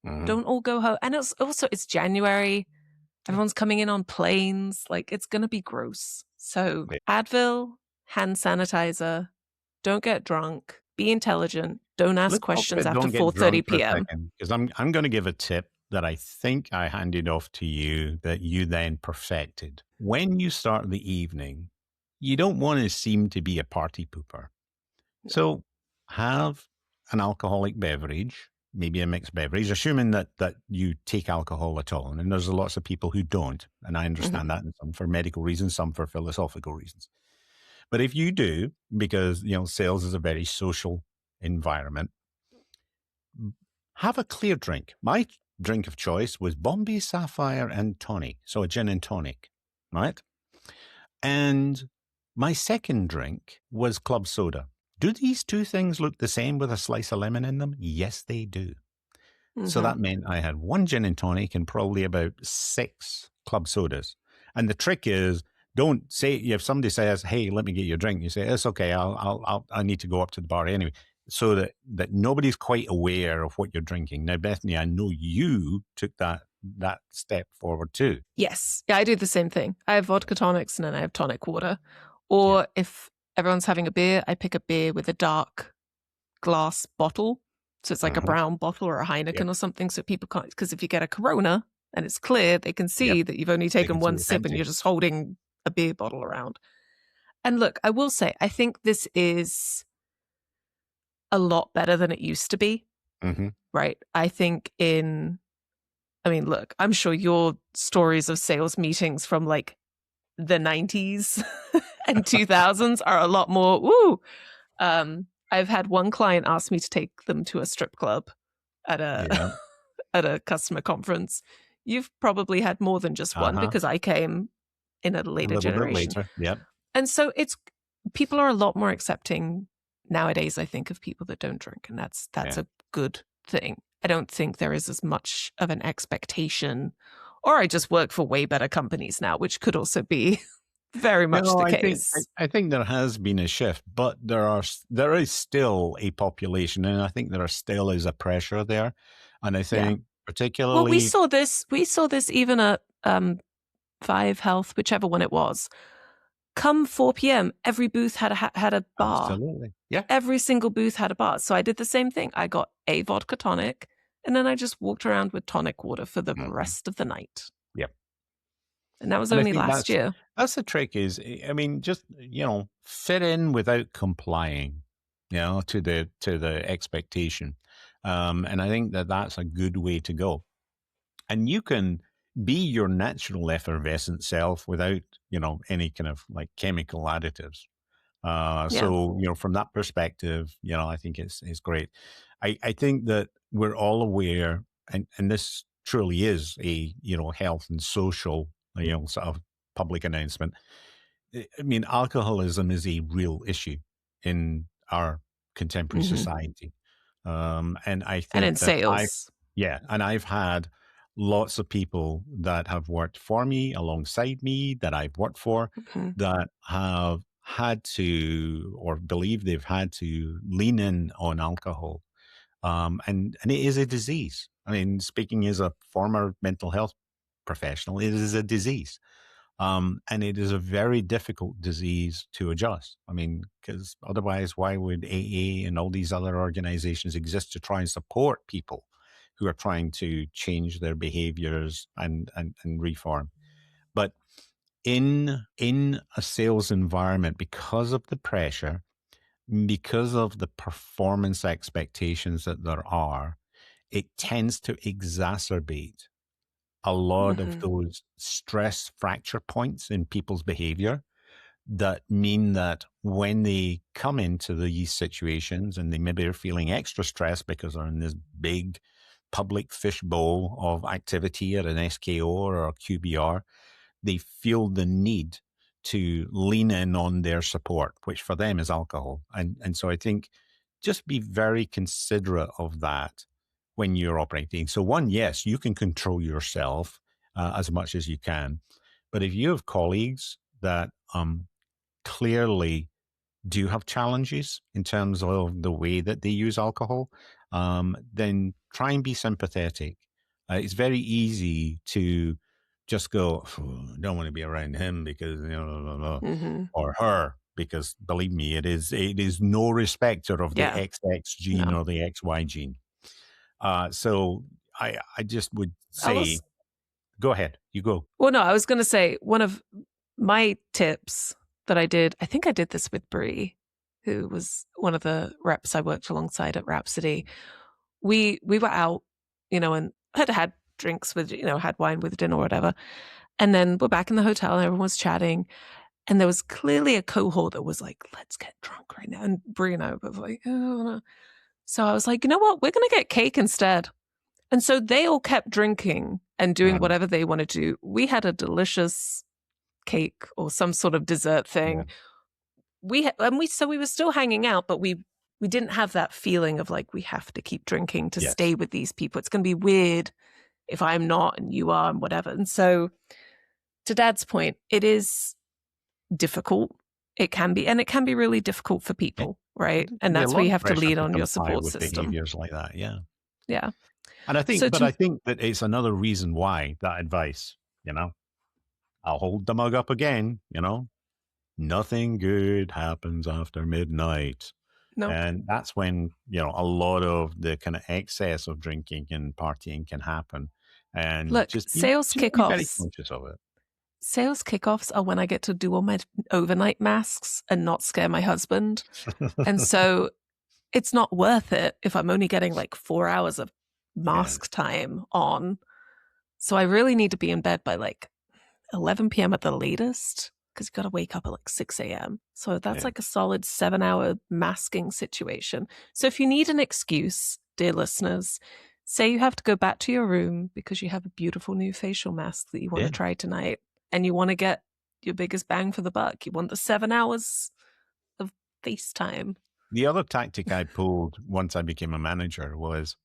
Don't all go home. And it's January. Everyone's coming in on planes. Like, it's going to be gross. So Advil, hand sanitizer, don't get drunk, be intelligent, don't ask questions after 4:30 p.m. Because I'm going to give a tip that I think I handed off to you that you then perfected. When you start the evening, you don't want to seem to be a party pooper. So have an alcoholic beverage, maybe a mixed beverage, assuming that you take alcohol at all. And there's lots of people who don't. And I understand that, and some for medical reasons, some for philosophical reasons. But if you do, because, sales is a very social environment, have a clear drink. My drink of choice was Bombay Sapphire and tonic. So a gin and tonic, right? And my second drink was club soda. Do these two things look the same with a slice of lemon in them? Yes, they do. So that meant I had 1 gin and tonic and probably about 6 club sodas. And the trick is, don't say, if somebody says, hey, let me get you a drink, you say, it's okay, I need to go up to the bar anyway. So that nobody's quite aware of what you're drinking. Now, Bethany, I know you took that step forward too. Yes. Yeah, I do the same thing. I have vodka tonics and then I have tonic water. Or if everyone's having a beer, I pick a beer with a dark glass bottle. So it's like a brown bottle or a Heineken or something, so people can't, because if you get a Corona and it's clear, they can see that you've only taken one sip and you're just holding a beer bottle around. And look, I will say, I think this is a lot better than it used to be, right? I think look, I'm sure your stories of sales meetings from like the 90s and 2000s are a lot more, I've had one client ask me to take them to a strip club at a at a customer conference. You've probably had more than just one, because I came in a later generation. Bit later. And so people are a lot more accepting nowadays, I think, of people that don't drink, and that's a good thing. I don't think there is as much of an expectation, or I just work for way better companies now, which could also be very much the case. I think there has been a shift, but there is still a population, and I think there still is a pressure there. And I think particularly, well, we saw this even at Vive Health, whichever one it was. Come 4 p.m., every booth had a bar. Absolutely, yeah. Every single booth had a bar. So I did the same thing. I got a vodka tonic, and then I just walked around with tonic water for the rest of the night. Yep. And that was only last year. That's the trick is, just, fit in without complying, to the expectation. And I think that's a good way to go. And you can be your natural effervescent self without, any kind of like chemical additives. So, from that perspective, I think it's great. I think that we're all aware, and this truly is a, health and social, sort of public announcement. I mean, alcoholism is a real issue in our contemporary society. And I think in sales. And I've had lots of people that have worked for me, alongside me, that I've worked for, that have had to, or believe they've had to, lean in on alcohol. And it is a disease. I mean, speaking as a former mental health professional, it is a disease. And it is a very difficult disease to adjust. I mean, because otherwise, why would AA and all these other organizations exist to try and support people who are trying to change their behaviors and reform? But in a sales environment, because of the pressure, because of the performance expectations that there are, it tends to exacerbate a lot of Mm-hmm. those stress fracture points in people's behavior that mean that when they come into these situations and they maybe are feeling extra stressed because they're in this big public fishbowl of activity at an SKO or a QBR, they feel the need to lean in on their support, which for them is alcohol. And so I think just be very considerate of that when you're operating. So one, yes, you can control yourself as much as you can. But if you have colleagues that clearly do have challenges in terms of the way that they use alcohol, then try and be sympathetic. It's very easy to just go, don't want to be around him because, Mm-hmm. or her, because believe me, it is no respecter of the Yeah. XX gene No. or the XY gene. So I just would I say, was go ahead, you go. Well, no, I was going to say one of my tips that I did, I think I did this with Bree, who was one of the reps I worked alongside at Rhapsody. We were out, and had drinks with, had wine with dinner or whatever. And then we're back in the hotel and everyone was chatting. And there was clearly a cohort that was like, let's get drunk right now. And Bree and I were both like, oh, no. So I was like, you know what? We're going to get cake instead. And so they all kept drinking and doing Mhm. whatever they wanted to do. We had a delicious cake or some sort of dessert thing. Yeah. We were still hanging out, but we didn't have that feeling of like we have to keep drinking to Yes. stay with these people. It's going to be weird if I'm not and you are and whatever. And so, to Dad's point, it is difficult. It can be really difficult for people, right? There's And be a that's where lot you of have to pressure lean to on your comply support with system. behaviors like that. Yeah. Yeah. And I So think that it's another reason why that advice, I'll hold the mug up again, nothing good happens after midnight. no, And that's when, a lot of the kind of excess of drinking and partying can happen. And look, just sales be very kickoffs. conscious of it. Sales kickoffs are when I get to do all my overnight masks and not scare my husband. And so it's not worth it if I'm only getting like 4 hours of mask time on. So I really need to be in bed by like 11 p.m. at the latest because you got to wake up at like 6 a.m. So that's Yeah. like a solid 7-hour masking situation. So if you need an excuse, dear listeners, say you have to go back to your room because you have a beautiful new facial mask that you want to Yeah. try tonight and you want to get your biggest bang for the buck. You want the 7 hours of FaceTime. The other tactic I pulled once I became a manager was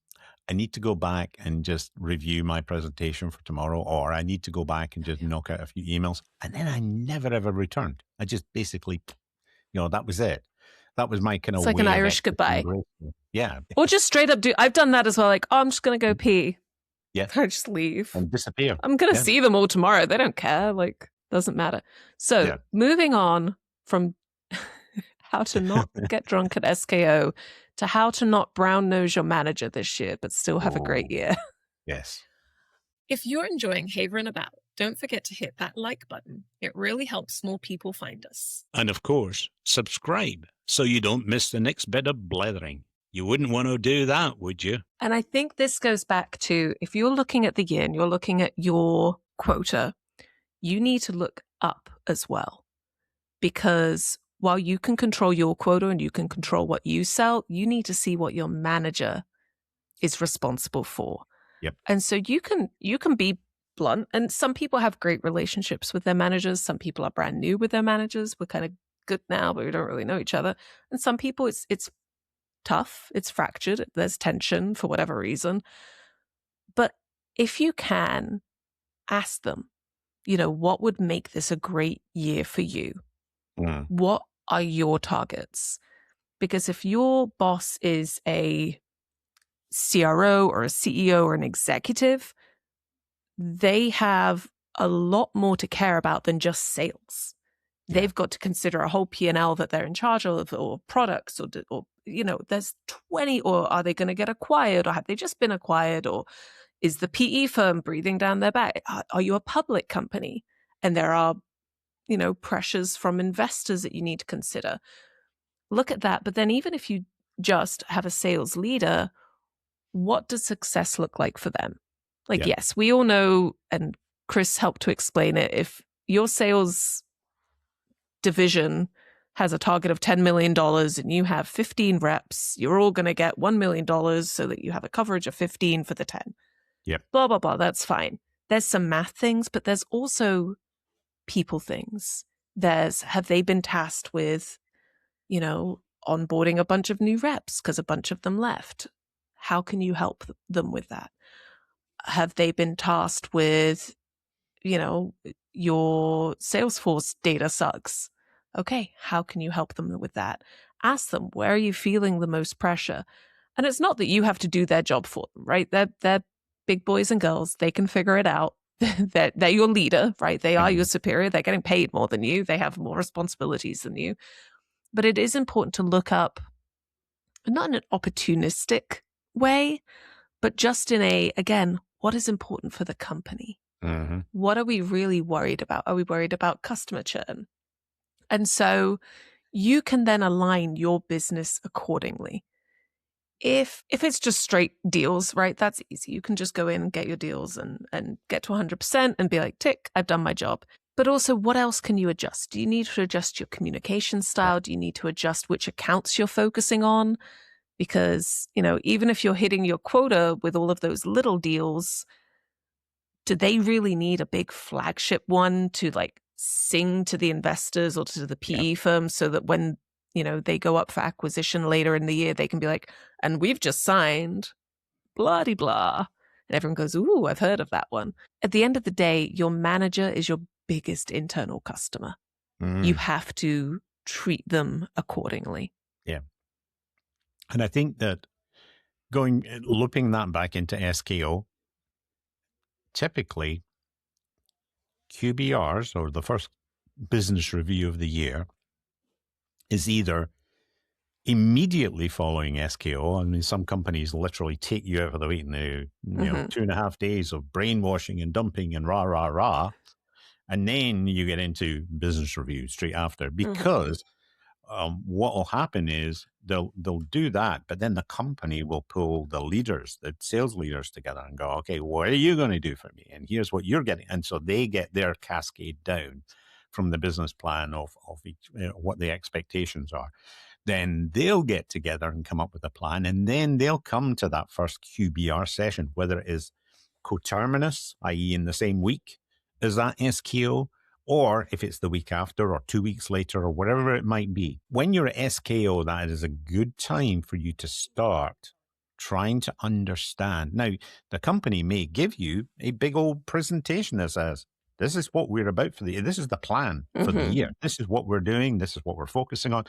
I need to go back and just review my presentation for tomorrow, or I need to go back and just knock out a few emails. And then I never, ever returned. I just basically, that was it. That was my kind of It's like way an of Irish goodbye. graceful. Yeah. Or just straight up I've done that as well. Like, oh, I'm just going to go pee. Yeah. I just leave. And disappear. I'm going to Yeah. see them all tomorrow. They don't care. Like, doesn't matter. So Yeah. moving on from how to not get drunk at SKO to how to not brown nose your manager this year, but still have a great year. Yes. If you're enjoying Haverin About, don't forget to hit that like button. It really helps more people find us. And of course, subscribe so you don't miss the next bit of blethering. You wouldn't want to do that, would you? And I think this goes back to if you're looking at the year and you're looking at your quota, you need to look up as well. Because while you can control your quota and you can control what you sell, you need to see what your manager is responsible for. Yep. And so you can be blunt. And some people have great relationships with their managers. Some people are brand new with their managers. We're kind of good now, but we don't really know each other. And some people it's tough. It's fractured. There's tension for whatever reason. But if you can ask them, what would make this a great year for you? Mm. What are your targets? Because if your boss is a CRO or a CEO or an executive, they have a lot more to care about than just sales. Yeah. They've got to consider a whole P&L that they're in charge of, or products, or there's 20, or are they going to get acquired, or have they just been acquired, or is the PE firm breathing down their back? Are you a public company? And there are, pressures from investors that you need to consider. Look at that. But then even if you just have a sales leader, what does success look like for them? Yeah. Yes, we all know, and Chris helped to explain it, if your sales division has a target of $10 million and you have 15 reps, you're all going to get $1 million so that you have a coverage of 15 for the 10. Yep. Blah, blah, blah. That's fine. There's some math things, but there's also people things. Have they been tasked with, onboarding a bunch of new reps because a bunch of them left? How can you help them with that? Have they been tasked with, your Salesforce data sucks? Okay, how can you help them with that? Ask them, where are you feeling the most pressure? And it's not that you have to do their job for them, right? They're big boys and girls. They can figure it out. They're your leader, right? They are your superior. They're getting paid more than you. They have more responsibilities than you. But it is important to look up, not in an opportunistic way, but just in again, what is important for the company? Mm-hmm. What are we really worried about? Are we worried about customer churn? And so you can then align your business accordingly. If it's just straight deals, right, that's easy. You can just go in and get your deals and get to 100% and be like, tick, I've done my job. But also, what else can you adjust? Do you need to adjust your communication style? Do you need to adjust which accounts you're focusing on? Because, even if you're hitting your quota with all of those little deals, do they really need a big flagship one to sing to the investors or to the PE firms so that when, they go up for acquisition later in the year, they can be like, and we've just signed blah-de-blah. And everyone goes, ooh, I've heard of that one. At the end of the day, your manager is your biggest internal customer. You have to treat them accordingly. Yeah. And I think that looping that back into SKO, typically QBRs, or the first business review of the year, is either immediately following SKO. I mean, some companies literally take you out of the way, 2.5 days of brainwashing and dumping and rah. And then you get into business review straight after, because what will happen is they'll do that, but then the company will pull the sales leaders together and go, okay, what are you going to do for me? And here's what you're getting. And so they get their cascade down from the business plan of each, what the expectations are. Then they'll get together and come up with a plan, and then they'll come to that first QBR session, whether it is coterminous, i.e. in the same week as that SKO, or if it's the week after or 2 weeks later or whatever it might be. When you're at SKO, that is a good time for you to start trying to understand. Now, the company may give you a big old presentation that says, this is what we're about for the year. This is the plan for the year. This is what we're doing. This is what we're focusing on.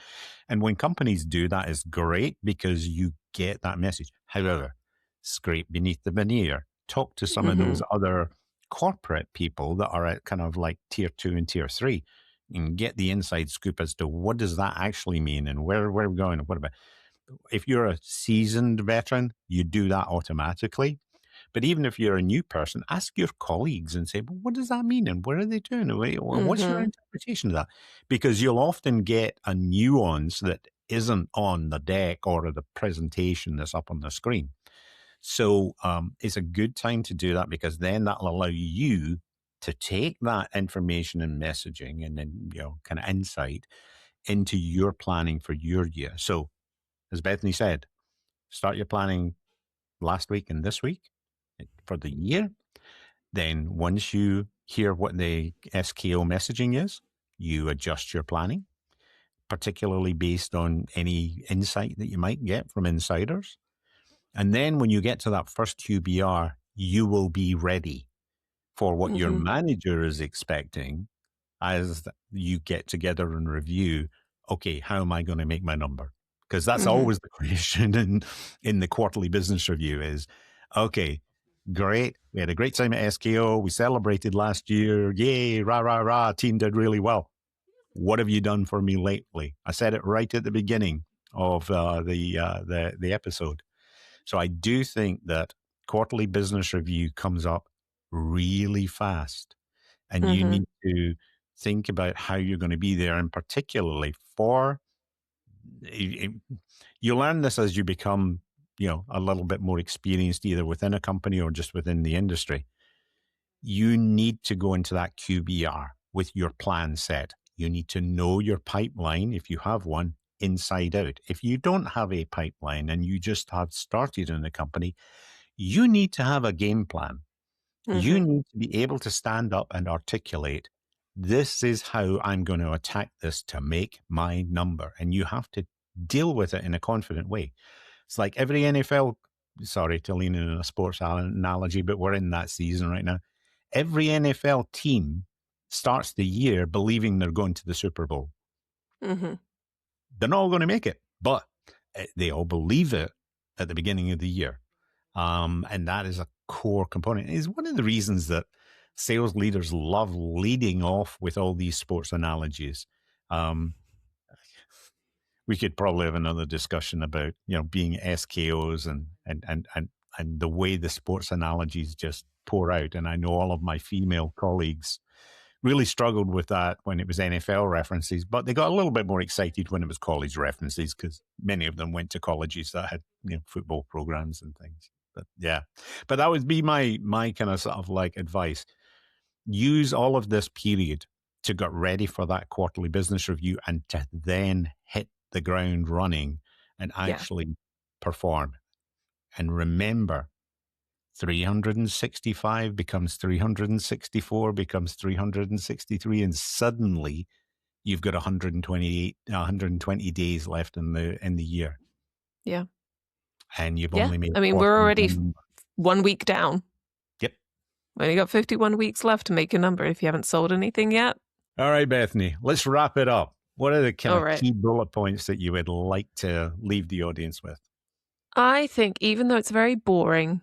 And when companies do that, it's great because you get that message. However, scrape beneath the veneer. Talk to some of those other corporate people that are at kind of like tier 2 and tier 3 and get the inside scoop as to what does that actually mean and where are we going and what about. If you're a seasoned veteran, you do that automatically. But even if you're a new person, ask your colleagues and say, well, what does that mean? And what are they doing? What's your interpretation of that? Because you'll often get a nuance that isn't on the deck or the presentation that's up on the screen. So it's a good time to do that, because then that'll allow you to take that information and messaging and then, kind of insight into your planning for your year. So as Bethany said, start your planning last week and this week for the year. Then once you hear what the SKO messaging is, you adjust your planning, particularly based on any insight that you might get from insiders. And then when you get to that first QBR, you will be ready for what your manager is expecting as you get together and review, okay, how am I going to make my number? Because that's always the question in the quarterly business review is, okay, Great. We had a great time at SKO. We celebrated last year. Yay, rah, rah, rah. Team did really well. What have you done for me lately? I said it right at the beginning of the episode. So I do think that quarterly business review comes up really fast, and you need to think about how you're going to be there, and particularly for you learn this as you become, a little bit more experienced, either within a company or just within the industry. You need to go into that QBR with your plan set. You need to know your pipeline, if you have one, inside out. If you don't have a pipeline and you just have started in a company, you need to have a game plan. You need to be able to stand up and articulate, this is how I'm going to attack this to make my number. And you have to deal with it in a confident way. It's like every NFL, sorry to lean in a sports analogy, but we're in that season right now. Every NFL team starts the year believing they're going to the Super Bowl. They're not all going to make it, but they all believe it at the beginning of the year. And that is a core component. It's one of the reasons that sales leaders love leading off with all these sports analogies. We could probably have another discussion about, being SKOs and the way the sports analogies just pour out. And I know all of my female colleagues really struggled with that when it was NFL references, but they got a little bit more excited when it was college references, because many of them went to colleges that had, football programs and things. But yeah, but that would be my kind of sort of like advice. Use all of this period to get ready for that quarterly business review and to then hit the ground running and actually perform. And remember, 365 becomes 364, becomes 363, and suddenly you've got 120 days left in the year. Yeah. And you've only made. I mean, we're already 1 week down. Yep. We only got 51 weeks left to make your number if you haven't sold anything yet. All right, Bethany, let's wrap it up. What are the kind of key bullet points that you would like to leave the audience with? I think even though it's very boring,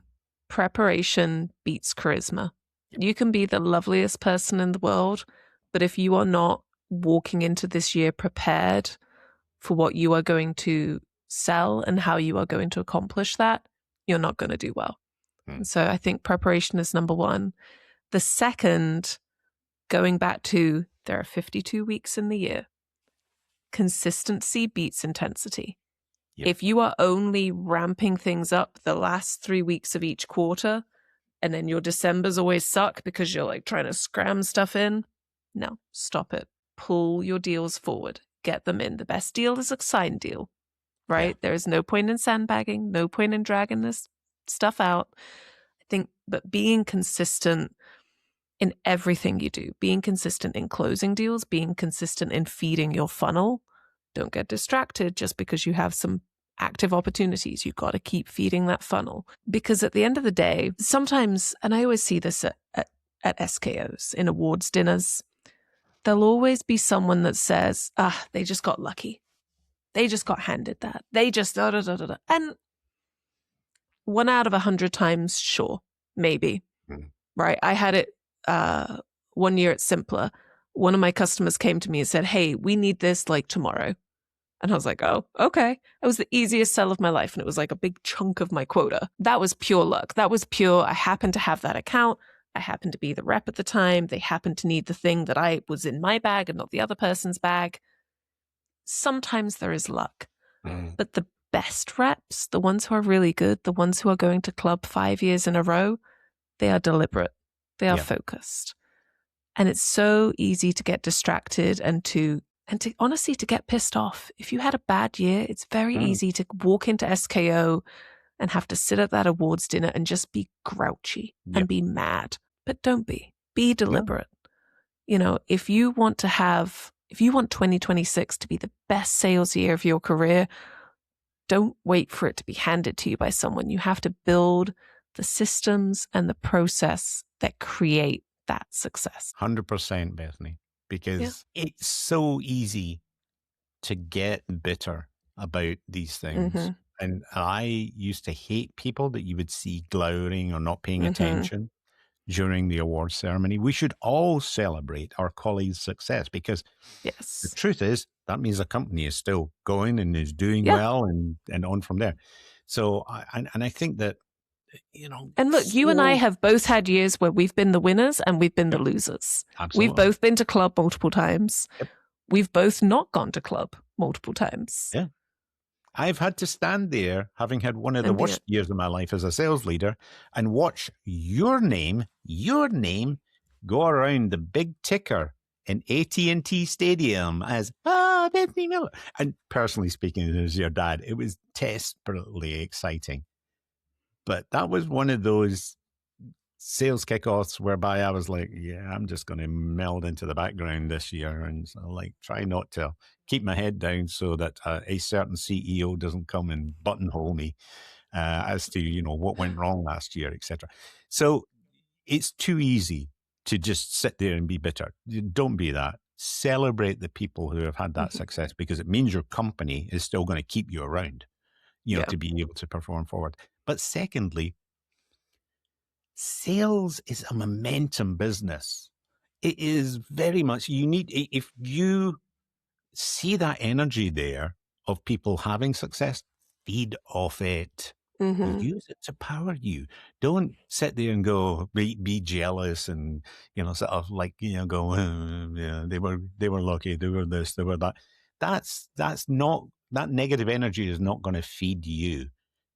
preparation beats charisma. You can be the loveliest person in the world, but if you are not walking into this year prepared for what you are going to sell and how you are going to accomplish that, you're not going to do well. And so I think preparation is number one. The second, going back to there are 52 weeks in the year, consistency beats intensity. Yep. If you are only ramping things up the last 3 weeks of each quarter, and then your Decembers always suck because you're like trying to scram stuff in, no, stop it. Pull your deals forward. Get them in. The best deal is a signed deal, right? Yeah. There is no point in sandbagging, no point in dragging this stuff out. I think, but being consistent in everything you do, being consistent in closing deals, being consistent in feeding your funnel. Don't get distracted just because you have some active opportunities. You've got to keep feeding that funnel. Because at the end of the day, sometimes, and I always see this at SKOs, in awards dinners, there'll always be someone that says, they just got lucky. They just got handed that. They just da-da-da-da-da. And 1 out of 100 times, sure, maybe. Right? I had it 1 year at Simpler. One of my customers came to me and said, hey, we need this like tomorrow. And I was like, oh, okay. It was the easiest sell of my life. And it was like a big chunk of my quota. That was pure luck. That was pure. I happened to have that account. I happened to be the rep at the time. They happened to need the thing that I was in my bag and not the other person's bag. Sometimes there is luck. But the best reps, the ones who are really good, the ones who are going to club 5 years in a row, they are deliberate. They are focused. And it's so easy to get distracted and to honestly to get pissed off. If you had a bad year, it's very easy to walk into SKO and have to sit at that awards dinner and just be grouchy and be mad. But don't be. Be deliberate. You know, if you want 2026 to be the best sales year of your career, don't wait for it to be handed to you by someone. You have to build the systems and the process that create that success. 100%, Bethany, because it's so easy to get bitter about these things. And I used to hate people that you would see glowering or not paying Mhm. attention during the awards ceremony. We should all celebrate our colleagues' success because the Yes. truth is that means the company is still going and is doing Yeah. well and on from there. So, I think that, And look, you and I sales, have both had years where we've been the winners and we've been the losers. We've absolutely. both been to club multiple times. Yep. We've both not gone to club multiple times. Yeah. I've had to stand there, having had one of the And be worst years of my life as a sales leader, and watch your name go around the big ticker in AT&T Stadium as, Bethany Miller. And personally speaking, as your dad, it was desperately exciting. But that was one of those sales kickoffs whereby I was like, yeah, I'm just going to meld into the background this year and try not to keep my head down so that a certain CEO doesn't come and buttonhole me as to, what went wrong last year, etc. So it's too easy to just sit there and be bitter. Don't be that. Celebrate the people who have had that success because it means your company is still going to keep you around, to be able to perform forward. But secondly, sales is a momentum business. It is very much, if you see that energy there of people having success, feed off it. Mhm. Use it to power you. Don't sit there and go be jealous and sort of go yeah, they were lucky, they were this, they were that. That's not, that negative energy is not going to feed you.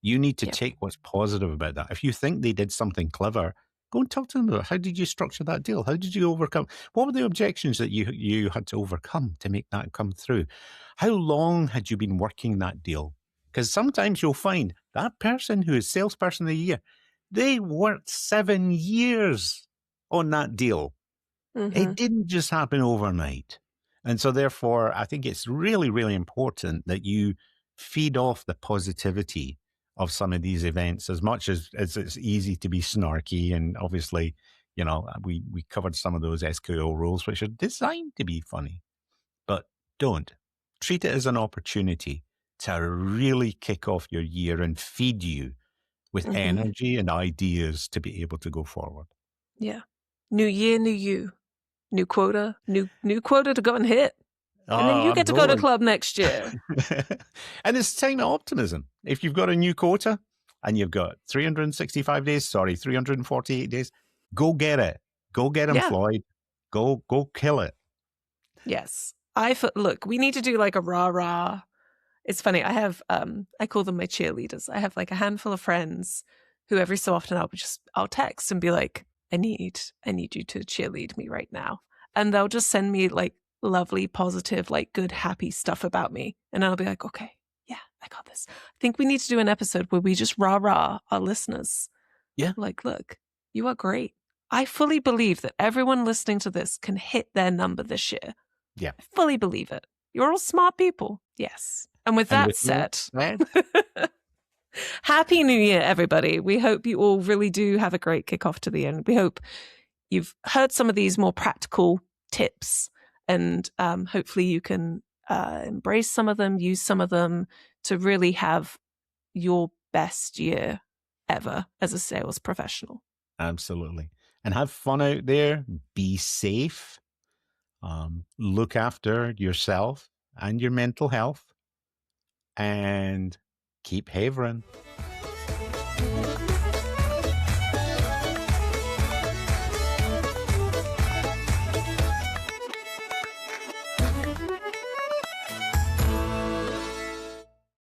You need to Yep. take what's positive about that. If you think they did something clever, go and talk to them about how did you structure that deal? How did you overcome? What were the objections that you had to overcome to make that come through? How long had you been working that deal? Because sometimes you'll find that person who is salesperson of the year, they worked 7 years on that deal. Mhm. It didn't just happen overnight. And so therefore, I think it's really, really important that you feed off the positivity of some of these events as much as it's easy to be snarky. And obviously, we covered some of those SQL rules, which are designed to be funny, but don't. Treat it as an opportunity to really kick off your year and feed you with energy and ideas to be able to go forward. Yeah. New year, new you. New quota, new quota to go and hit. And then you get to go to club next year. And it's time of optimism. If you've got a new quota and you've got 348 days, go get it. Go get them, Yeah. Floyd. Go kill it. Yes. Look, we need to do like a rah-rah. It's funny. I have, I call them my cheerleaders. I have like a handful of friends who every so often I'll text and be like, I need you to cheerlead me right now. And they'll just send me like lovely, positive, like good, happy stuff about me. And I'll be like, okay, yeah, I got this. I think we need to do an episode where we just rah-rah our listeners. Yeah. Like, look, you are great. I fully believe that everyone listening to this can hit their number this year. Yeah. I fully believe it. You're all smart people. Yes. And with that said, Happy New Year, everybody. We hope you all really do have a great kickoff to the end. We hope you've heard some of these more practical tips and hopefully you can embrace some of them, use some of them to really have your best year ever as a sales professional. Absolutely. And have fun out there. Be safe. Look after yourself and your mental health. And keep havering.